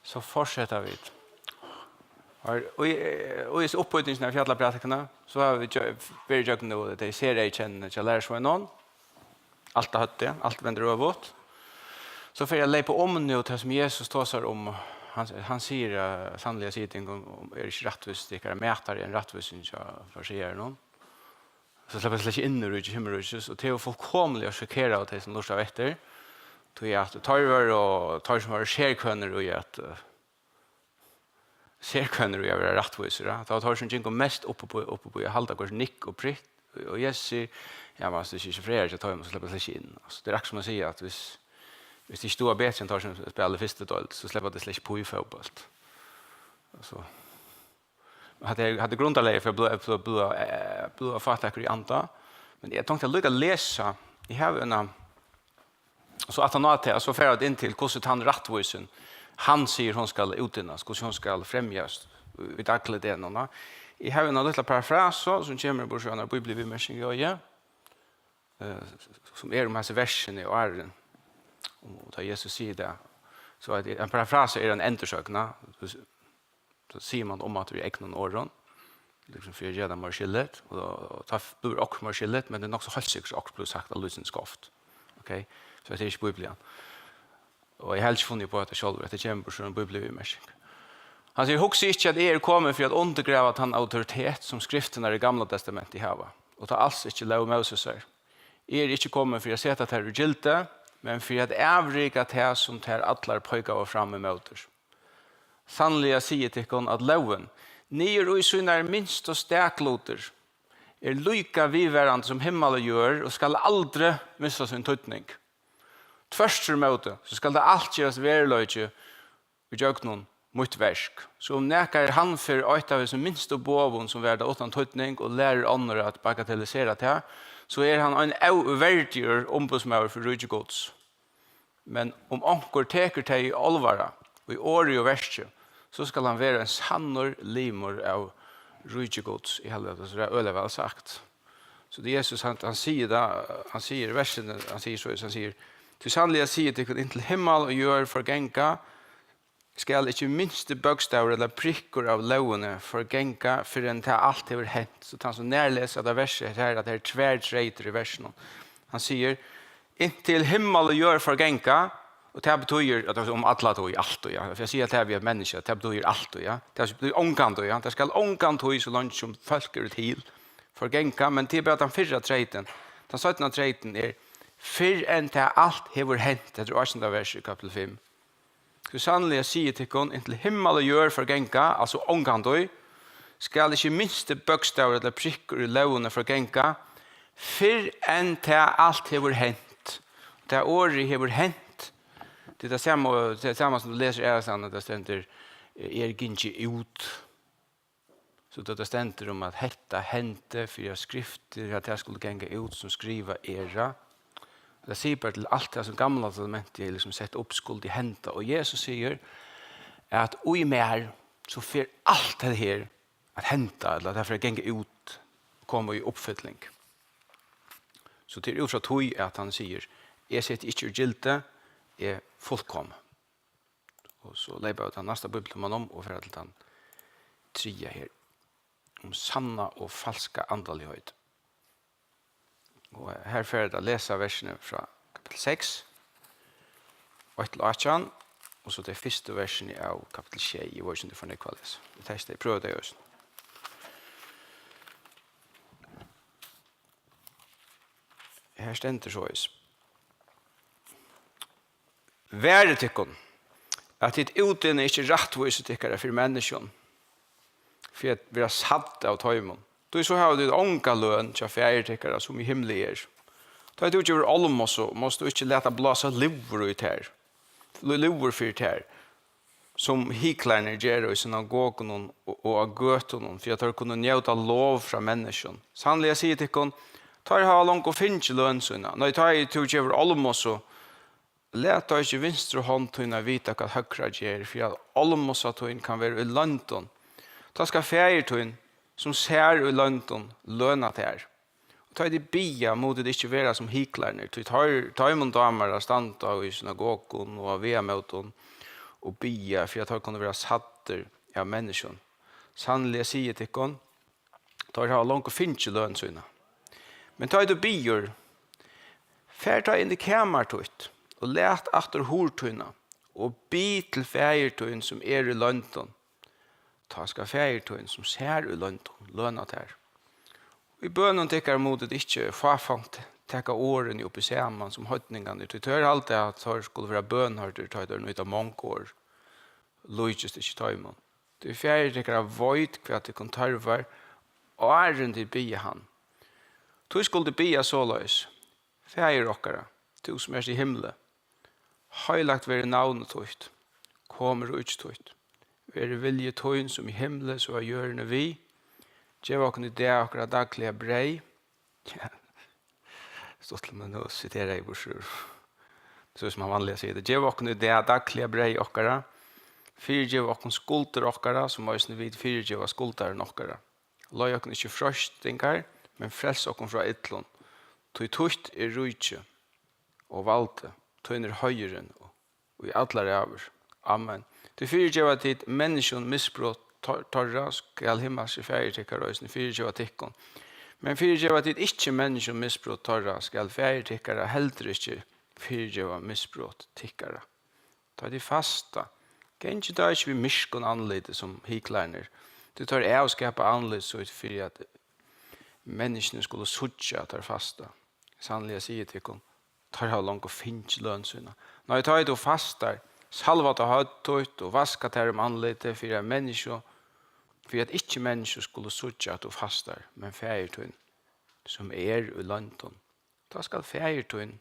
Så fortsätter vi. Och i uppbyggningen av fjällapraktikerna så har vi varit jag nu det ser jag känner jag lär sig någon. Allt har hött det, allt vänder överåt. Så för jag lägger på om nu det som Jesus talar om han säger sannliga sidan om är inte rättvist det är mätare en rättvist för sig någon. Så släpper sig in i himmelriket och det är fullkomligt att chockera av det som lustar efter. Då är att tar som har kärkvänner och att kärkvänner och är rättvisare. Då tar som jingo mest uppe på halda kors nick och prick och Jesse ja man ska inte frära så tar man släpper sig in. Alltså det är också som att säga att hvis det står bättre tar som spelar första dolt så släpper det släpp på i fotboll. Alltså hade grundläge för blå fatta i anta men jag tänkte lucka läsa i havna så att han att så färd in till hur han rättvisen han säger hon ska utdömas hur hon ska främjas i dagliga delarna i havna lilla parafras som kommer på sjön av bibelversen ja som är de här versen i åren och ta Jesus säger det så att en parafras är en undersökning så ser man om att vi är någon åren liksom för att göra mer skillet och ta blir också mer skillet men det är också helt säkert också plus sagt att lysen skaft okej så det är inte bibeln och jag helt funnit på att det själv att det kommer från bibelversen han säger också inte att är kommer för att undergräva att han auktoritet som skrifterna i gamla testamentet har och ta alls inte lov Moses är inte kommer för att sätta att det är gilte men för att avrika det som tar alla pojkar och fram emot oss. Sannliga säger till kon att loven nyer och i sina minst och stäkloter är lika vidvärande som himmelen gör och skall aldrig missa sin tydning. Tvärstur möte så skall det allt göras verlöjt vid ögonen mot versk. Så om näkar han för ett av som minst och bovon som värda utan tydning och lär andra att bagatellisera det så är han en övervärdig ombudsmäver för rydgods. Men om ankor teker dig i allvara och i år och värste så ska han vara en sannor limor av rydgods i helvetet. Så det är öleväl sagt. Så det Jesus han säger det, han säger versen, han säger så, han säger till sannliga säger till in till himmel och gör förgänka skall inte minst bokstäver eller prickor av lovene förgänka förrän det allt har hänt. Så han så närläser det verset här att det är tvärträter i versen. Han säger intill himmel och gör förgänka och det betyder att om alla då i allt och ja för jag säger att det är vi människor det betyder allt och ja det betyder ångkant och ja det ska ångkant och så långt som folk är till förgänka men till att den förra träten den 17:e träten är för än det allt har hänt det är också vers i kapitel 5 så sannliga säger till kon intill himmel och gör förgänka alltså ångkant och ska inte minst bokstäver eller prickor i lovene förgänka för än det allt har hänt det året har hänt det är samma som du läser är sant det ständer ginge ut så det ständer om att detta hände för jag skrifter att jag skulle gänga ut som skriva era det säger bara till allt det som gamla testamentet är liksom sett upp skuld i hända och Jesus säger att oj mer så för allt det här att hända eller därför att gänga ut kommer i uppfyllning så till ut från tog att han säger jag sätter inte gilte är fullkom. Och så lägger jag den nästa bibeln om och för att den trea här. Om sanna och falska andlighet. Och här får jag läsa verserna från kapitel 6. 8-18. Och så det första versen av kapitel 6 i versen från det kvälles. Vi testar det, pröva det just. Här ständer så is. Värdet tyckon att det utan är inte rättvis tyckare för människan för att vi har satt av tajmon. Då så har du ånka lön till färgtyckare som i himlen är. Då är det ju allom så måste du inte låta blåsa livor ut här. Livor för det här. Som hiklarna gör i synagogen och av göten för att de kunna njuta lov från människan. Sannliga säger tyckon tar jag långt och finns lönsuna. När tar jag till över allom så lät oss inte vinstra hånd tunna vita vad högra ger för att allmossatun kan vara i London. Ta ska färgertun som ser i London löna där. Och ta det bia mot det inte vara som hiklar ner. Ta imon damer att stanta i synagogen och via moton og bia for at de kunne være satter av mennesken. Sannelig jeg sier til dem, de har langt å finne lønn sine. Men ta du bier, fær ta inn i kamertøyt, og let etter hortøyna, og bi til feiertøyen som i London. Ta skal feiertøyen som ser i London, lønna til. I bønnen tykker mot det ikke fafangt teka åren opp i sammen som høytningene. Det tør alltid at det skulle være bønhørter, det er noe av mange år. Lojtjes ikke tøymen. Det fjerde tykker av vøyt hva det kan tørver, og æren til bia han. Du skulle bia såløys. Fjerde okkara, du som er i himmelen. Høylagt være navnet tøyt. Kommer ut tøyt. Være vilje tøyn som i himmelen, så er gjørende vi. Gjev okken i det akkurat dagliga brei. Ja. Stått til meg nå, siterer jeg bursur. Så som han vanlig sier det. Gjev okken i det dagliga brei okkara. Fyrgjev okken skulder okkara, som også vid fyrgjev av skulderen okkara. Løy okken ikke frøstingar, men frels okken fra ytlån. Tøy tøyt rujtje og valgte. Tøyner høyren og i atlare aver. Amen. Til fyrgjev at dit menneskjon misbrott torra skal himmels i feiertikkarøysen fyrtjøva tikkon. Men fyrtjøva dit ikke mennesker misbrot torra skal feiertikkara heller ikke fyrtjøva misbrot tikkara. Ta de fasta. Gengi da ikke vi myskon anlite som hiklærner. Du tar av skapa anlite så ut for at menneskene skulle sutja tar fasta. Sannlig jeg sier tikkon. Tar ha langt og finnes lønnsynna. Når jeg tar du fastar, salva ta høyt og vaska tar anlite for at mennesker for at ikke mennesker skulle sutja at du fastar, men feiertøyen som er i London. Da skal feiertøyen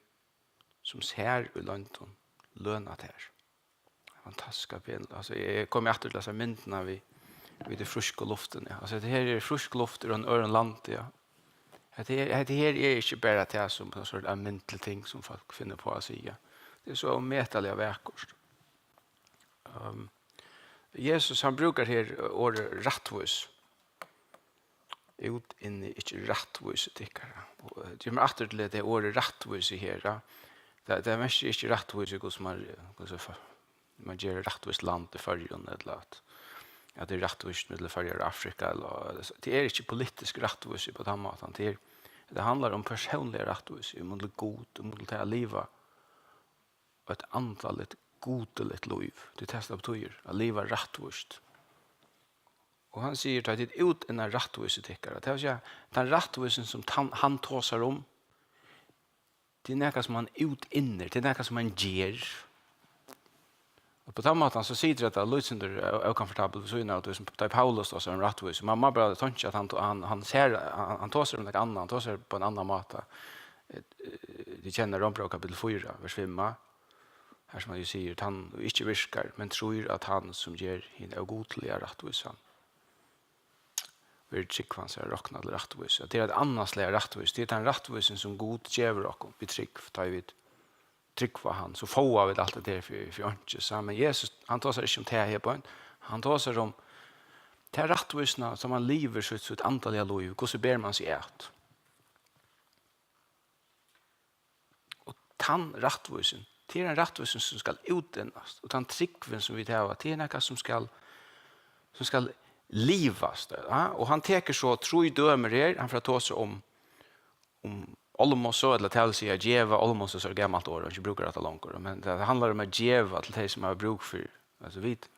som ser i London lønna til. Fantastisk. Altså, jeg kommer etter til disse myndene vid det fruske luften. Ja. Altså, det her er frusk luft i en øren land. Ja. Det her er ikke bare det som en sånn almindelig ting som folk finner på å si. Ja. Det er så metelig av vekkort. Jesus han brukar her ordet rattvis. Ut inn i ikke rattvis tikkere. Det er etter til det ordet rattvis her. Det er mest ikke rattvis hvordan man gjør rattvis land i Førjen eller at ja, det er rattvis med Førjen og Afrika. Det er ikke politisk rattvis på den måten. Det handler om personlig rattvis. Om det er god, om det er livet. Og et antall litt godelig liv. Det testar betyder att leva rättvist. Och han säger att det ut en rättvise tycker. Det vill säga den rättvisen som han tåsar om. Det är något som han ut inner, det är något som han ger. Och på den måten så säger det att Lucinder är komfortabel så innan att som Paulus då som rättvis. Man bara tänker att han ser han tåsar om något annat, han tåsar på en annan måte. Det känner Rombra kapitel 4 vers 5. Her som han jo sier at han ikke virker, men tror at han som gjør henne er godlige rettvisan. Vil trygg han seg råkna til rettvis. Det er et annet slag rettvis. Det er den rettvisen som god gjør oss. Vi trygg for han. Så får vi alt det der for ikke. Men Jesus, han tar seg ikke om det her på en. Han tar seg om det rettvisene som han lever så et antall av liv. Hvordan ber man seg et? Og den rettvisen, det er en rettvisen som skal utdennes. Og den tryggven som vi tar, det er noe som skal livas. Ja? Og han teker så, tror jeg dømer her, han får ta seg om Olmos eller til å si at djeva, Olmos er så gammelt år, og ikke bruker dette langt. Men det handler om at djeva til de som har bruk for, altså vidt,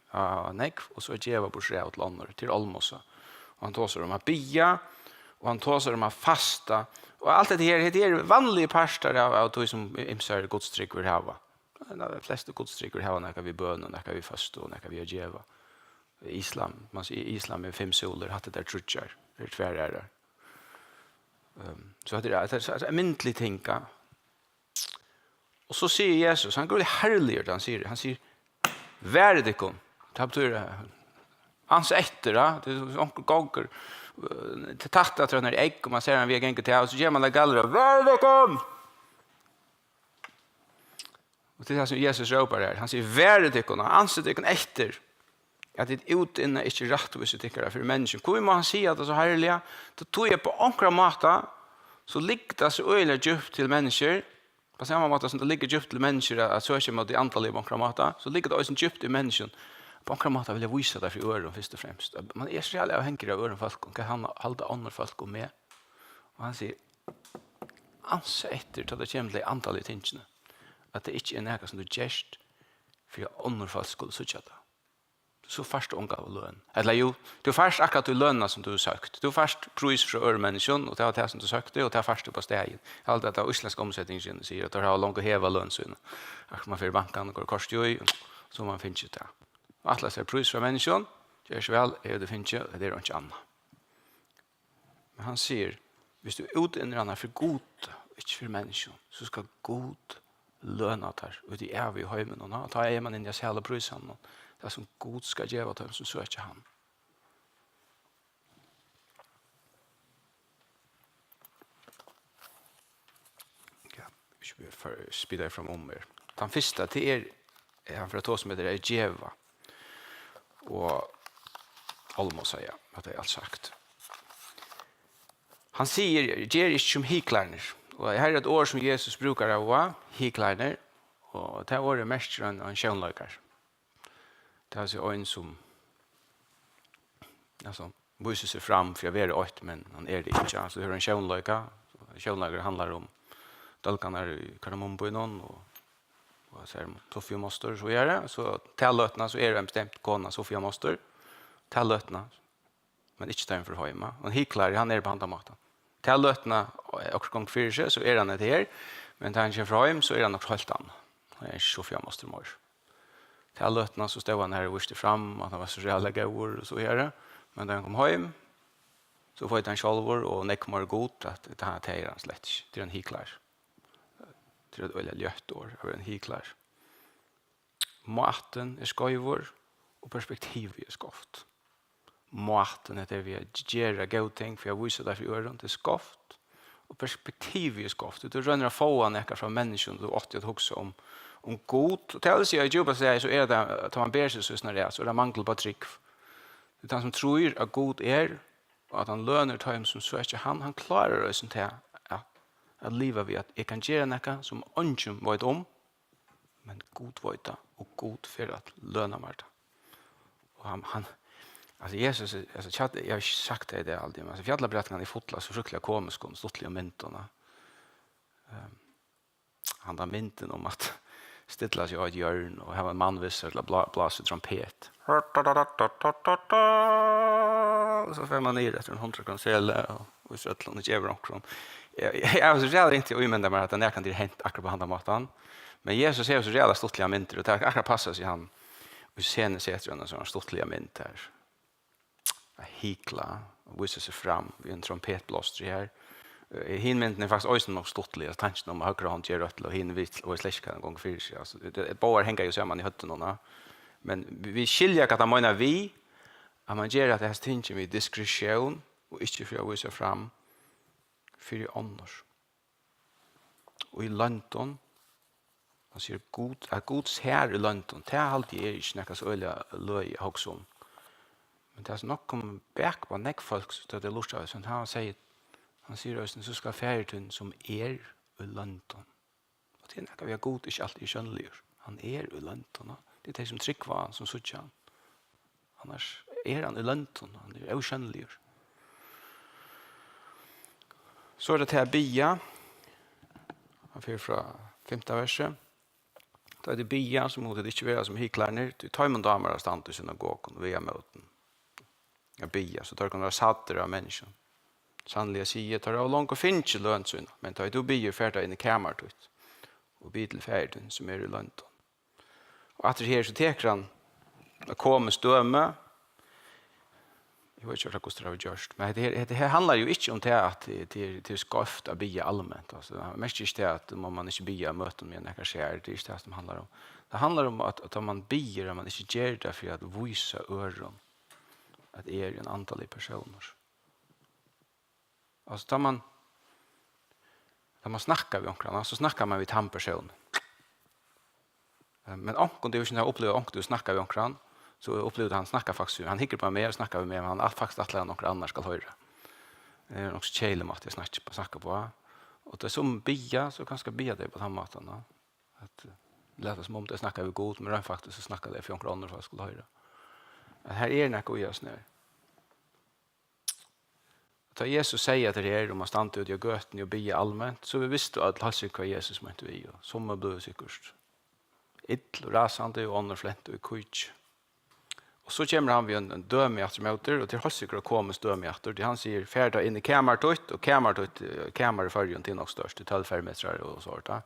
nekv, og så er djeva borsrev til ånder, til Olmos. Og han tar seg om at bia, og han tar seg om at fasta, og alt det her, det er vanlige parter av de som imser godstrykk vil hava. De fleste godstrykk vil hava når vi bønner, når vi faste, og når vi er djeva. Islam, man sier Islam er 5 soler, hatt det der trutjar, det er tverre. Så det er myndelig ting. Og så sier Jesus, han går herlig, han sier, vær det kom. Det betyr hans etter, det er onkel ganger, til tatt at han er egg, og man ser han via genker til, og så gjør man det gallere, vær det kom! Og det er det som Jesus råper her, han sier, vær det kom, han anser det kom etter, at det ut inne ikke rettvise tykkere for mennesker. Hvor må han si at det er så herlig? Da tog jeg på ankra måte, så ligger det så øyelig djupt til mennesker, På samma måte som det ligger djupt till människor att söka mot det antal i bankramata, så ligger det också djupt i människan. Bankramata vill jag visa därför öron först och främst. Man är så jävla avhängig av öron folk och kan han hålla andra folk och med. Och han säger anse efter till det kommer till antal i tingene. Att det inte är något som du gärst för att andra folk skulle söka det. Så först omgav och lön. Eller jo, du först akkurat du löna som du har sökt. Du först pris från örmänniskan och det var det som du sökte och det var först på stegen. Allt detta utländska omsättningen säger att det har långt att häva lönsyn. Att man får banken och går korsjoj så man finns ju det. Och alla ser pris från människan. Gör så väl, det finns ju, det är inte annat. Men han säger, hvis du utänner han för god, inte för människan, så ska god löna där. Och det är vi i höjmen och ta är man in i oss hela prisan. Det som Gud ska ge till dem som söker han. Ja, vi ska spida fram om er. Den första till han för att ta som heter är Jeva. Och Almo säger att det är allt sagt. Han säger, ger inte som hiklärner. Och här är ett år som Jesus brukar ha, hiklärner. Och det år är mest en könlökare. Det är så en som alltså visar sig fram för att vara åt, men han är det inte. Alltså det är en könlöka. Könlökare handlar om dalkarna i kardemomboinen och så är Sofia Moster så är det. Så tillötna så är det en bestämt kona Sofia Moster. Tillötna, men inte time för hemma. Och hiklar han är på andra maten. Tillötna och gång för sig så är han det här, men när han kommer från hem så är han också helt annan. Han är Sofia Moster mor. Till lötna så stod han här och visste fram att han var så jävla god och så här. Men när han kom hem så får han självor och nekmar god att det här är hans lätt. Det är en hiklar. Det är ett väldigt ljött år av en hiklar. Maten är skojvor och perspektivet är skoft. Maten är det vi gör god ting för jag visar därför i öron till skoft. Och perspektivet är skoft. Du rönner att få han ekar från människan du åt att huxa om god. Och till sig i Juba säger så är det att man ber sig så snarare så är det mangel på tryck. Det är han som tror att god är och att han löner till som så är han klarar det sånt här att leva vid att jag kan göra något som ingen vet om men god vet det och god för att löna mig det. Och han alltså Jesus alltså jag har sagt det alltid men alltså fjällberättelsen i fotla så frukliga komiskt och stottliga myntorna. Han har mynten om att stilla sig av ett hjörn och ha en man visser till att blåsa trumpet. Så får man ner efter en 100 konsel och så att det ger också. Jag så jävla inte omända mig att den kan det hänt akkurat på handa matan. Men Jesus är så jävla stottliga mynter och det akkurat passar sig han. Och sen sätter han en sån stottliga mynt här. Hikla och visar sig fram vid en trumpetblåster här. Hinmynten är faktiskt också nog stottlig. Tanken om högra hand ger rött och hinvitt och släcka en gång för sig. Alltså, det bara hänger ju samman i hötterna. Men vi skiljer att man menar vi att man ger att det här tingen med diskretion och inte för att visa fram för annars. Och i London man säger god att Guds här i London det är alltid är inte något så öliga löj också om. Men det är nog kommer back på neck folk så det lustar så han säger att så ska färden som är i London. Och det är något vi har god inte alltid skönlig. Han är i London. Det är det som tryck var som suttjar han. Annars är han i London. Han är oskönlig. Så är det till Bia. Han får från 5:e verset. Då är det Bia som mot det inte vara som hiklärner. Du tar man damer av stand till synagogen och via möten. Ja, Bia. Så tar kan vara satter av människan. Sannliga säger tar av långt och finns i lönsyn. Men tar du bier färda in i kamerat ut. Och blir till färden som är i London. Och att det här så teker han att komma stömme. Jag vet inte vad det har gjort. Men det här handlar ju inte om det att det är skaft att bia allmänt. Alltså, mest inte det att man inte bia möten med en skär. Det är inte det som handlar om. Det handlar om att om man bier att man inte gör det för att visa öron. Att det är en antal personer. Alltså tar man snackar vi omkring så snackar man vid en person. Men om det är ju inte upplevt om du snackar vi omkring så upplevde han snacka faktiskt han hickar på mer snackar vi med han faktiskt att några andra ska höra. Det är också kälm att jag snackar på Och det som bia så kanske bia det på samma maten då. Att låta som om det snackar vi god men faktiskt så snackar det för några andra för att skulle höra. Att här är något att göra snö. Att Jesus säger att det är om man stannar ut i göten och bia allmänt så vi visste att halsik var Jesus men inte vi och som är blod säkert. Ill och rasande och andra flent och kuch. Och så kommer han vid en dömjattermöter och till halsiker kommer dömjatter. Det han säger färda in i kamartot och kamar förrjun till något störst, 12 fermetrar och sånt där.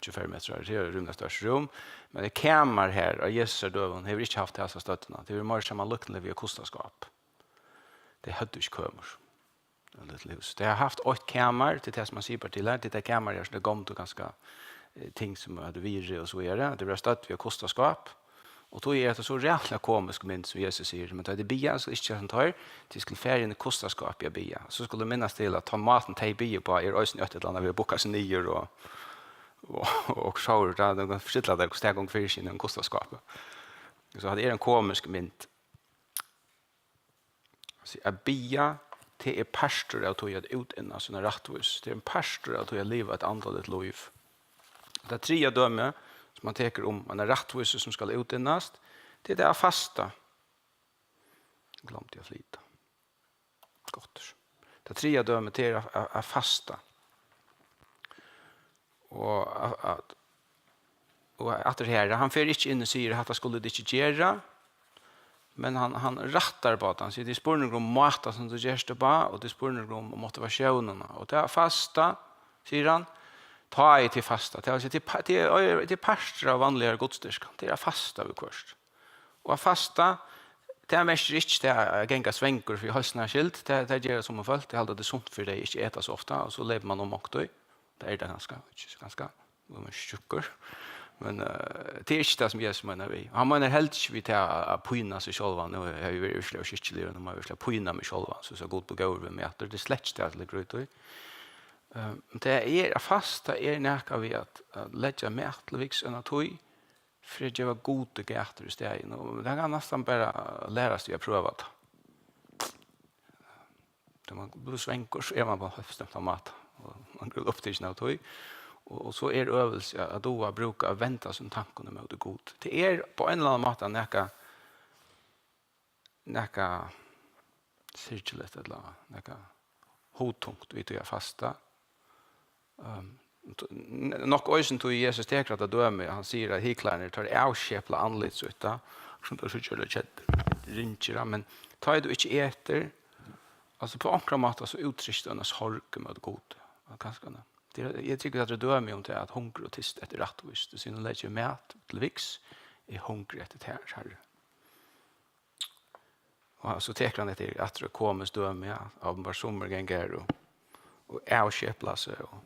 25 metrar det är rymda störst rum. Men det kamar här av Jesus döven har inte haft dessa stötterna. Det är mer som man luktar via kostaskap. Det hade inte kommit. Det har haft 8 kamar till det som man sitter till här. Det kamar är det gomt och ganska ting som hade virre och så är det. Det var stött via kostaskap. Och då är det så rättla komisk mynd som Jesus säger. Men då är det bia så inte han tar. Det skulle färgen i kostaskap i bia. Så skulle det minnas till att ta maten till bia på er ösn ett eller annat. Vi har bokat sig nyer och sjåur där de försittlar där kostar gång för sin kostaskap. Så hade en komisk mynd. Så att bia det är pastor att ta ut en sån rättvus. Det är en pastor att ta leva ett antalet liv. Det tredje döme som man teker om man är rättvus som ska utennast, det är fasta. Glömde jag flyta. Gott. Det tredje dömet är fasta. Och att det här, han för inte in och säger att han skulle det inte göra, men han rattar på att han säger det är spurning om mata som du gör det på, och det är spurning om motivationerna. Och det är fasta, säger han, ta i till fasta. Det är pastor av vanliga godstyrkan. Det är fasta vi först. Och att fasta, det är mest inte det är gänga svänkor för halsen är skilt. Det gör det som man följt. Det är alltid sunt för dig inte äta så ofta. Och så lever man om också. Det är det ganska tjuckor. Men det är inte det som Jesus menar vi. Han menar helt inte vi till att pyna sig själva. Nu har vi varit och skickligare när man vill pyna mig själva. Så så god på gården med att det är slätt det att lägga ut i. Det är fasta är näka vi att lägga mätleviks en atoi för att göra goda gator i stegen. Och det kan nästan bara lära sig att pröva det. När man blir svänkor så är man på höfstämta mat. Och man går upp till sin atoi. Och så är det övelse att då brukar vänta som tankarna med det god. Det är på en eller annan måte näka cirkelet eller näka hotungt vid att fasta. Nok ösen tog Jesus tekrat att döme. Han säger att hiklärner tar avskepla anlitsutta. Som då så kör det kött rinchira. Men tar du inte äter. Alltså på ankra mat så uttryckte han sorg med god. Ganska jag tycker att det dömer om det att hunger och tyst efter rättvist. Det syns lägger mat till viks är hunger efter här. Och så tekrar han det att det kommer döme av bara sommergänger och avskepla sig och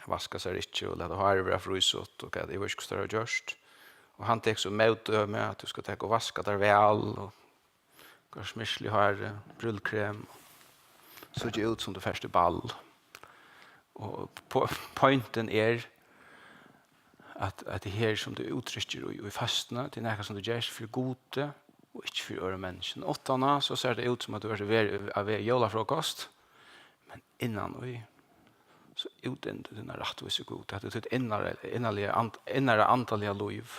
vaska sig inte och låta håret vara frysot och att det var inte större görst. Och han tek så med att du ska ta och vaska där väl och gå smisslig hår, brullkrem. Så det ut som det första ball. Och pointen är att det här som du uttrycker i fastna till något som du gör för gode och inte för öre människan. 8:a så ser det ut som att du är av julafrokost. Men innan vi så utan den rättvisa god att det innare antaliga liv.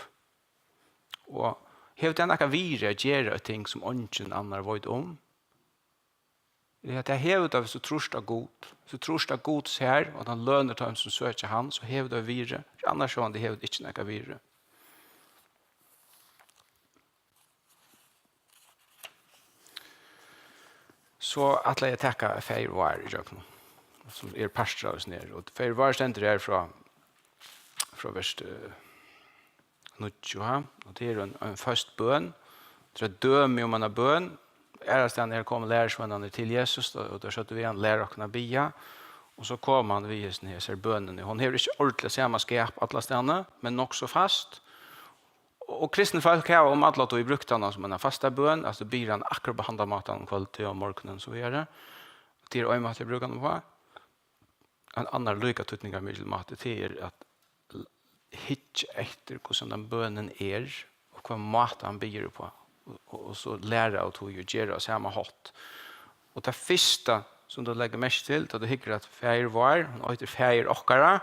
Och helt annat vira göra ting som ingen annan vet om. Det att hävda av så trusta god. Så trusta god här och han lönar dem som söker han så hävda vira. Annars så han det hävda inte några vira. Så att jag tacka för var i jag som är pastorus ner och för var ständer där från vers 9 och det är en först bön. Det är döme om man har bön. Ärastan när kom lärsvännerna till Jesus och då satte vi en lärarna bia och så kom han vid sin ser bönen. Hon har inte ordentligt samma skap alla stanna men också fast. Och kristna folk har om alla då i bruktarna som en fasta bön alltså ber han akkurat behandla maten kväll till morgonen så vidare. Det är mat jag brukar på. En annan lika tutningar med mat det är att hitch efter hur den bönen är och vad mat han ber på. Och så lära att hur göra samma hot. Och det första som du lägger mest till, då du hickar att färger var, hon heter färger okkara,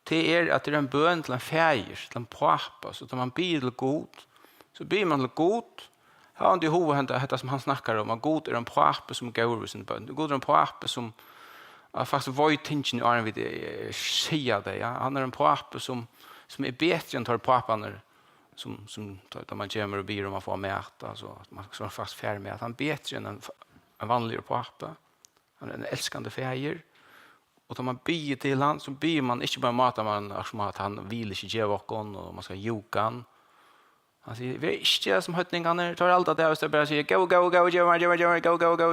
det att det är en bön till en färger, till en pappa, så att man blir till god, så blir man till god, har han det hovet detta som han snackar om, att god är en pappa som går ur sin bön, god är en pappa som faktiskt var ju tingen i åren vid säga det, ja? Han är en pappa som är bättre än tar pappan som då man kommer och ber om att få mäta, så att man ska fast färdig med att han är bättre än en vanlig pappa. Han är en älskande färger. Och då man ber till han, så ber man inte bara mata man som att han vill inte ge åkon och man ska joka han. Han säger, vi är inte som höjtningarna, tar allt det och så bara säger, go,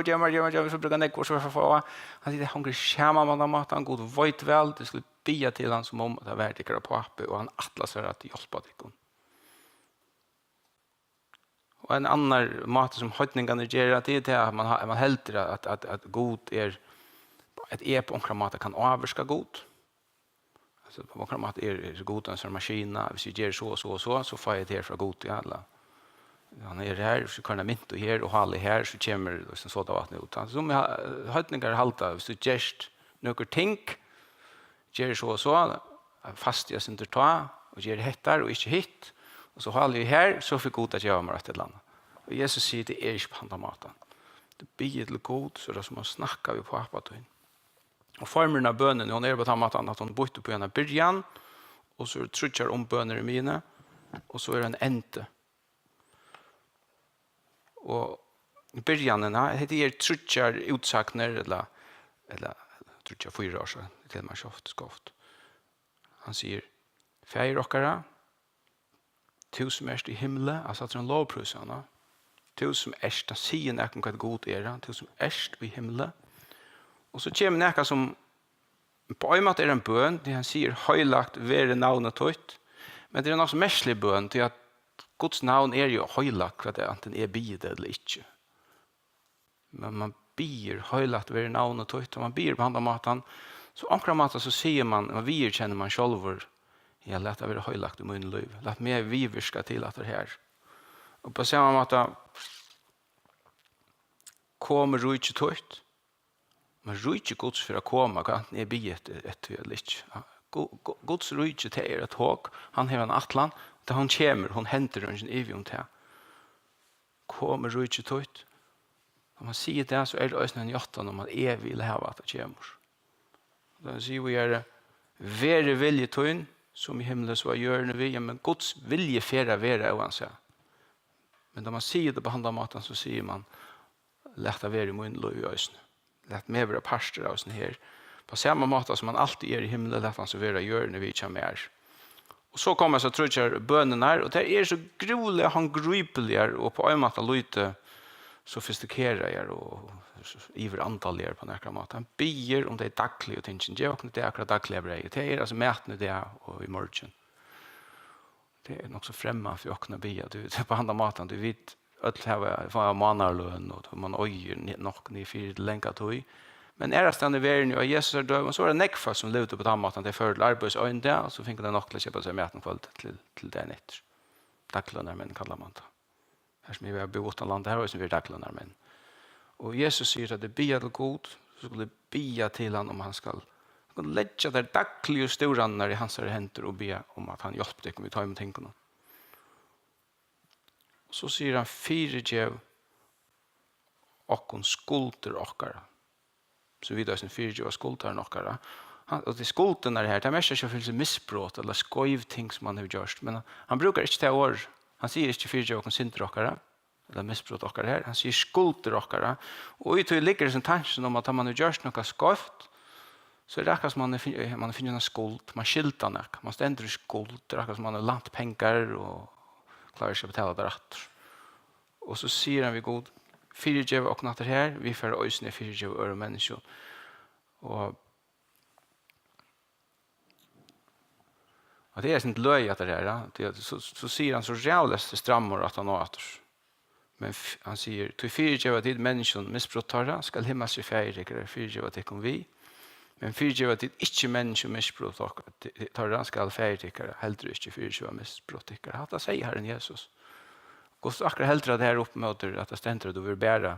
gemar, så brukar nekvar så få. Han säger, han går kämma man mat, han går vojt väl, det skulle bia till han som om att det var verkligen pappa och han atlas för att hjälpa dig. Och en annan mat som höjtningarna gör det är att man helter att god är ett på en mat kan avvarska god. Alltså på en mat är god en sån maskina, hvis vi gör så får jag det här från god i alla. Han är här, så kan jag mynta här och hålla här, så kommer det sådana vatten ut. Så som höjtningar halta, hvis du gärst några ting, gör så, fast jag inte ta, och gör hettar och inte hit, och så håller vi här, så får god att göra mig ett eller annat. Och Jesus säger, det är inte på andra maten. Det blir till god, så det är som att snacka vi på apatun. Och formen av bönen, hon är på samma sätt att hon byter på en början, och så trutchar om böner i mina, och så är det en ente. Och i början, det är trutchar utsakner, eller trutchar 4 år, så det är man skoft. Han säger, färger okkara, tu som erst i himle, alltså att det är en lovprusarna, tu som erst, han säger näkom vad god är, tu som erst i himle. Och så kommer näka som på en måte är en bön, det han säger höjlagt vare navnet tøyt, men det är en så mestlig bön, till att Guds navn är ju höjlagt för att det antingen är bide eller inte. Men man ber höjlagt vare navnet tøyt, och man ber på andra maten, så omkring maten så säger man vi känner man själv, jag lät det vara höjlagt i min liv, lät mig viverska till att det här. Och på samma måte kommer rujtje tøyt, men rujtje Guds för att komma, kan är biet ett eller inte. Guds rujtje till ett håg, han har en atlan, där hon kommer, hon hämtar den evig om det. Kommer rujtje tøyt. Om man säger det så är det också en jottan om att evig vill ha att det kommer. Då säger vi är vere vilje tøyn, som i himlen så gör vi, men Guds vilje färra vara oansett. Men när man säger det på handa maten så säger man, lätt att vara i mun liv i ösnen. Lätt med vara pastor av sån här. På samma måte som man alltid är i himlen, lätt han så vara gör när vi kommer här. Och så kommer så tror jag bönen här, och det är så groliga, handgripliga, och på en måte lite sofistikerar och iver antalligare på några mat. Han ber om det är dagliga och tänker, jag vaknar det akkurat dagliga brev. Det är alltså mätande det och i morgon. Det är nog så främma för att kunna be. Du på andra maten, du vet att ha manarlön och man öjer nog ni för länka tog. Men är det stannar världen och Jesus är död, och så är det nekfa som levde på den maten, det för arbetsöjn där, och så fick det nog till att köpa sig mäten kvalitet till det nätt. Dagslönar men kallar man det. Här som vi har bott i landet här och som vi är dagslönar men. Och Jesus säger att det bia till god, så skulle bia till han om han ska lägga där dagliga storanar i hans händer och be om att han hjälper dig om vi tar emot tänkerna. Så säger han fyregev och hon skulder okkara. Så vidare som fyregev och skulder okkara. Och det skulden är det här, det är mest att finns missbrott eller skojv ting som han har gjort. Men han brukar inte ta år. Han säger inte fyregev och synder okkara. Eller missbrott okkara här. Han säger skulder okkara. Och ut ligger det som tanken om att man har gjort något skojvt, så är det akkurat som man finner en skuld, man skiltar något, man ständer i skuld, det är akkurat som man har lant pengar och klarar sig att betala det rätt. Och så säger han vi god, fyregev och natter här, vi får ösne fyregev och öre människor. Och det är inte löj att det här, så säger han så realest strammar att han åter. Men han säger, till fyregev att det människor missbrottar ska himma sig färdigare, fyregev att det kom vi. Men fyregev att det inte människor missbrottar ska färdigare, heller inte fyregev missbrottar. Det säger Herren Jesus. Gås akkurat heldre det här upp med att det ständer att du vill bära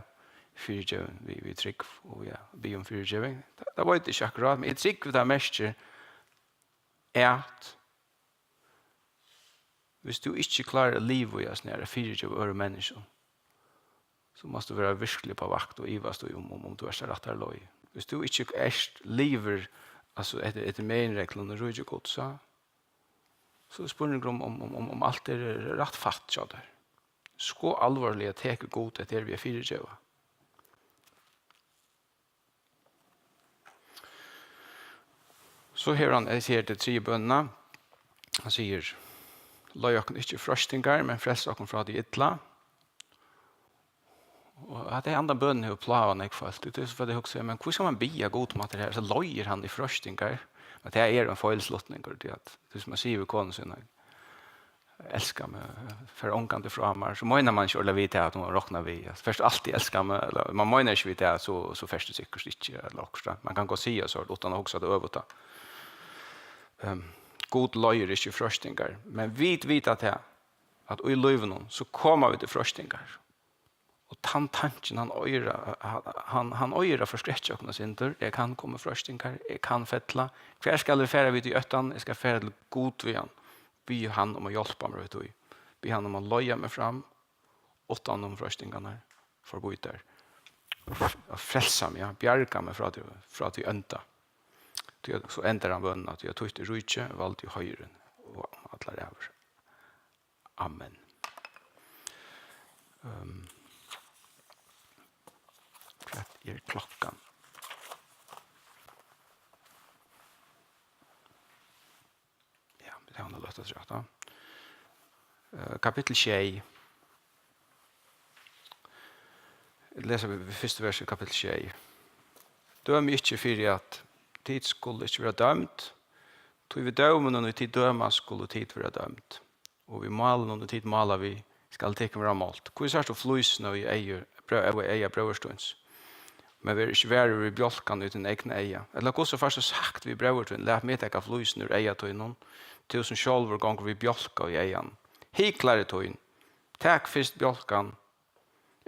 fyrtjøven vi trygg og ja, be om fyrtjøven. Det var ikke akkurat, men jeg trygg vi det mest at hvis du ikke klarer å leve i oss nære fyrtjøven øre mennesker, så måste du være virkelig på vakt og ivast om du er så rett her løy. Hvis du ikke lever altså etter menreglene og rydde godt, så spør du om alt rett fatt, så der. Så alvorlig at teke godt etter vi er fyrtjøven. Så her han sier til 3 bønnene. Han sier, «Løy okken ikke frøstingar, men frels okken fra de ytla.» Og at det andre bønnen er jo plavan jeg falt. Det er så for det også, men hvor skal man bia god om at det her? Så løyer han i frøstingar. Men det er en feilslutning. Det som man sier ved konen sin, elskar meg, for ångande fra meg, så mener man ikke å la vite at hun råkner vi. Først alltid elskar meg, eller man mener ikke vite at så først sikkert ikke eller også. Man kan gå si så, utan å huske det øvete. God løyer ikke frøstingar, men vet at det at i løyven så kommer vi til frøstingar. Og tanken han øyra for skrettjøkene sinter. Jeg kan komme frøstingar, jeg kan fettla. Hver skal jeg fære vidt i øttan, jeg skal fære til god ved han. Be han om å hjelpe meg, vet du. Be han om å løye meg fram, åttan om frøstingarna, forbyt der. Og frelsa meg, bjerga meg fra til ønta. Så ender han bønnen at jeg tog til rujtje, valgte i høyren, og alle ræver. Amen. Hva er klokkan? Ja, det har han løtt å trøtte. Kapittel 6. Jeg leser vi første vers i kapittel 6. Døm ikke for at tid skulle ikke være dømt. Tog vi dømen og tid døma skulle tid være dømt. Og vi maler og tid maler vi skal tekke være målt. Hvor er det fløysene og eier brøverstånds? Men vi er ikke være i bjolkan uten egne eier. Eller hva så først sagt vi brøverstånd, let meg tekke fløysene ur eier til noen, til som sjølver ganger vi bjolka i eier. Hiklare tøyen, takk først bjolkan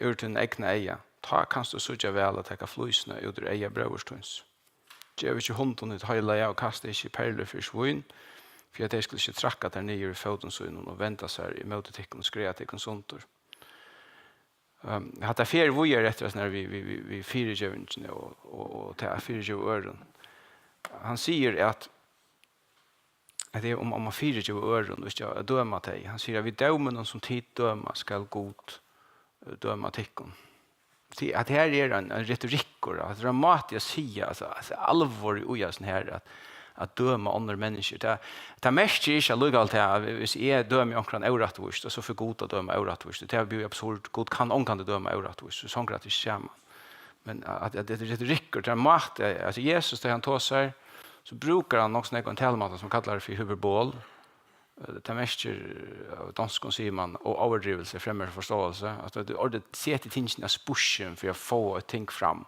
ur til egne eier. Ta kanst du sutja vel at tekke fløysene ur eier brøverstånds. Gjev ikke hunden ut høyla og kaste ikke perler for svøyn, for at jeg skulle ikke trakka der nye i fødensøynen og vente seg i møtetikken og skreia til konsulter. Jeg hadde flere vujer etter oss når vi fire djøvnene og til fire djøvøren. Han sier at det er om man fire djøvøren, hvis jeg dømer til. Han sier at vi dømer som tid dømer skal god døme tikkene. At her er en retorikker, at dramatisk sier, altså alvor i ujasen her, at døme andre mennesker. Det mest er ikke lugalt til at hvis jeg dømer omkring euratvist, så får god å døme euratvist. Det blir absurd. God kan omkring døme euratvist, så sånn at det ikke kommer. Men at det er retorikker, dramatisk, altså Jesus, da han tar seg, så bruker han også en telemater som kallar det for hyperbol. Det mest av danskon sier man, og overdrivelse, fremmer forståelse, at det ordet ser til tingene av spørsmål for å få et ting fram.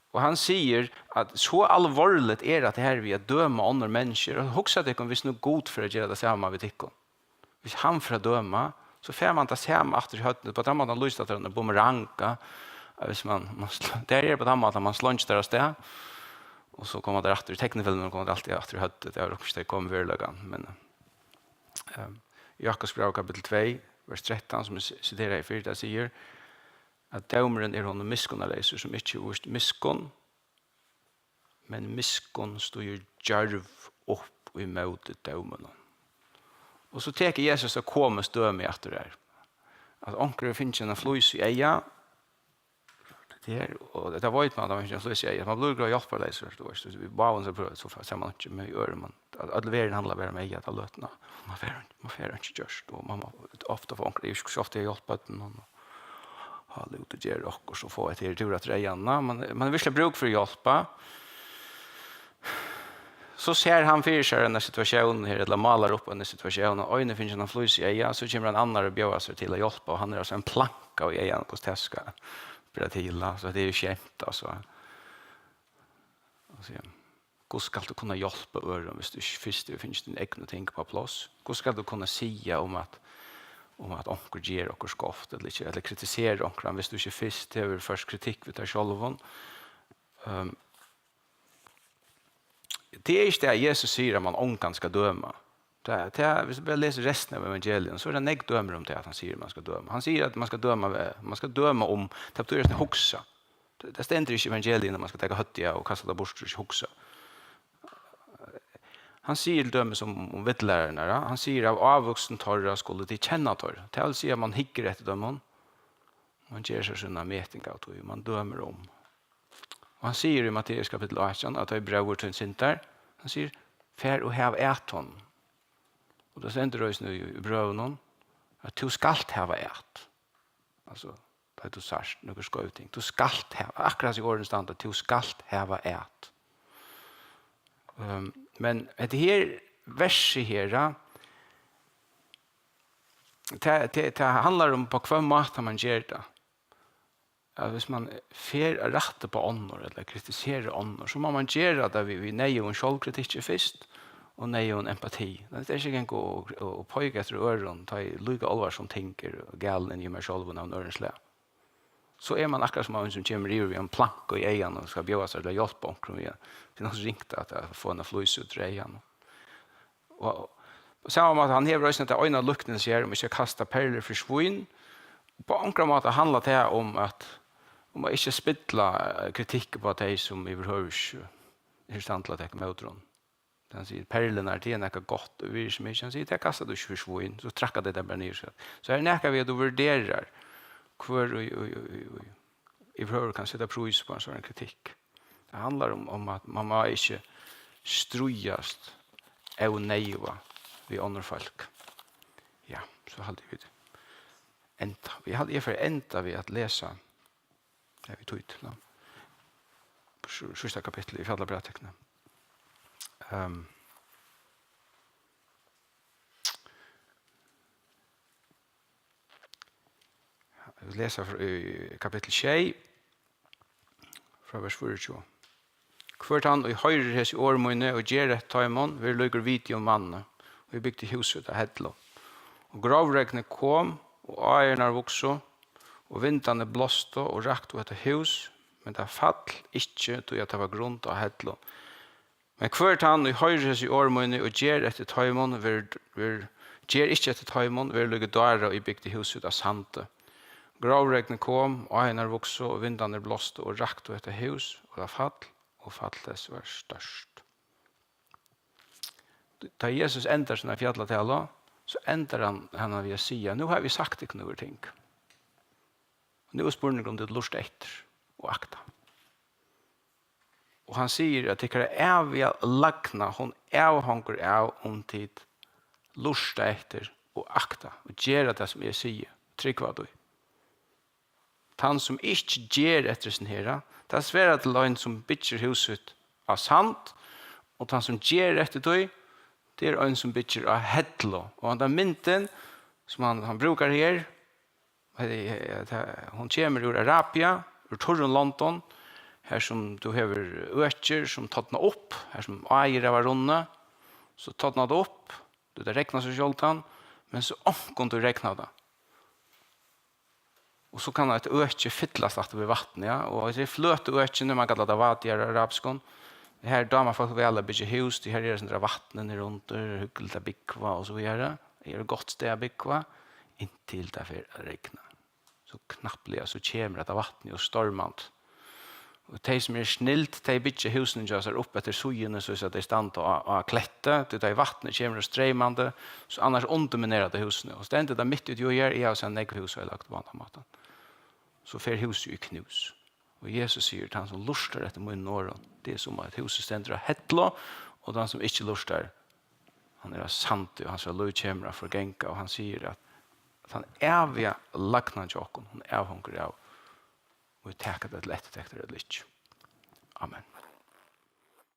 Og han sier at så alvorligt er at det her vi døma andre mennesker, og hoksa det hvis noe god for å gjøre det samme ved tikkene. Hvis han for å døma, så får man det samme etter høttene, på den måten han lyst at det er bumeranka, hvis det er på den måten man slår ikke der av sted, og så kommer det etter, i teknefilmen kommer det alltid etter høttet, det er jo ikke det kommer virkelig, men Jakobs brev kapitel 2, vers 13, som jeg siterer i 4, sier at dømeren er hun miskunnaleser som ikke er vist miskunn, men miskunn stod djerv opp i møte dømeren. Og så teker Jesus å komme støme etter det. At onkere finnes en fløys i eia, og det vet man at man finnes en fløys i eia. Man blir glad hjelperleiser, vi baven seg prøvd, så ser man ikke med ører, men at leveren handler bare om eia til løtene. Man får ikke gjørst, og man må ofte få onkere, det er ikke så ofte jeg hjelper noen, ha lite ger och så få ett tur att rejarna man vill bruk för hjälpa så ser han för sig den situationen här eller malar upp en situation och nu finns en flus i ja så kommer en annan och bjöd sig till att hjälpa och han är alltså en planka i igen på täska för att hela så det är ju känt alltså och så hur ska du kunna hjälpa öron hvis du först finns din egen ting på plats hur ska du kunna säga om att om at onker ger okkur skoft eller kritiserer onkran hvis du ikke først har først kritikk ved deg selv. Det er ikke det Jesus sier at man onkan skal døma. Hvis du bare leser resten av evangelien, så er det negg dømer om det at han sier man skal døma. Han sier at man skal døma om det betyr at hoksa. Det stender ikke i evangelien når man skal ta høttia og kasta det bort og ikke hoksa. Han sier døme som om vittlærerne. Han sier av avvoksen torra skulle de kjenne torra. Det vil si at man hikker etter dømen. Man gjør seg sånne meting av tog. Man dømer om. Og han sier i Matteus kapitel 18 at det er brøver til en sinter. Han sier, fær og hev et hånd. Og det stender også i brøvene at du skal hava et. Altså, det er du sørst, noen skøyting. Du skal hava, akkurat i årens stand, at du skal hava et. Men det her verset her, det handler om på hva måte man gjør det. At hvis man fer rette på ånder eller kritiserer ånder, så må man gjøre det vi nøye en selvkritikk først, og nøye en empati. Det er ikke engang å pøyke etter øren, ta i like alvor som tenker galen i meg selv av ørens le. Så er man akkurat som en som kommer i en plank i egen og skal bjøve seg til å hjelpe omkring. Det er noen som ringte at jeg får en fløys ut i egen. Og samme måte, han hever også til øynene luktene sier om ikke kaste perler for svin. På omkring måte handler det om at om man ikke spytler kritikk på de som i behøves i stand til å tenke med utrån. Han sier, perlene det er noe godt, og vi er ikke mye. Han sier, det kastet du ikke for svin, så trekker det bare ned. Så er det noe vi at du vurderer hvor i behøver kan sette pris på en sånn kritikk. Det handler om at man må ikke strujast av neiva vi andre folk. Ja, så hadde vi det. Vi hadde i for enda vi at lese det vi tog til. På sista kapittel i Fjallarbrødtekene. Vi leser i kapittel 6 fra vers 24. Hvert han og høyrer hos i årmøyne og gjør et taimon, vi løyger vidt om vannet, og vi bygde huset av Hedlo. Og gravregne kom, og eierne vokste, og vindene blåste og rakt etter hus, men det fall ikke til at det var grunn av Hedlo. Men hvert han og høyrer hos i årmøyne og gjør etter taimon, gjør ikke etter taimon, vi løyger døra og vi bygde huset av Sante. Gravregnen kom, og eierne vokste, og vindene blåste og rakt etter hus, og det fall, og fallet var størst. Da Jesus ender sånne fjallatala, så ender han ved å si, nå har vi sagt ikke noen ting. Nå er spørsmålet om det lust etter og akta. Og han sier at det er ved å lagna, hun avhanger av om tid lust etter og akta, og gjøre det som jeg sier, trygg hva du. Han som ikke gjør etter sin herre, det er svært til en som bygger huset av sand, og han som gjør etter det, det er en som bygger av Hedlo. Og den mynten som han brukar her, hun kommer ur Arabia, ur Torren London, her som du hever øker som tattna opp, her som eier av runde, så tattna det opp, det rekna seg selv, men så omkom du rekna det. Og så kan et øke fytlas at ved vatten, ja. Og det er fløte øke, når man kallar det vati i arabskon. Det her damer folk vel å bygge hus, det her er sånne vattnen rundt, hyggelig til bygva og så videre. Det er godt sted å bygva, inntil det får regna. Så knapplig, så kommer det vattnet og stormant. Og de som er snilt, de bygger husene gjør seg opp etter sujene, så er det i stand til å klette, det er vattnet kommer og streimande, så annars underminerer det husene. Og stendet det midt ut jo gjør, jeg har sett negghus og lagt på andre måten. Så fer huset i knus. Og Jesus sier til han som luster etter munnen åren, det er som at huset stender av Hedlo, og den som ikke luster, han er av sant, og han skal lov kommer av forgenka, og han sier at han er ved lagna tjokken, han er avhånger av, og vi takker det lett etter det litt. Amen.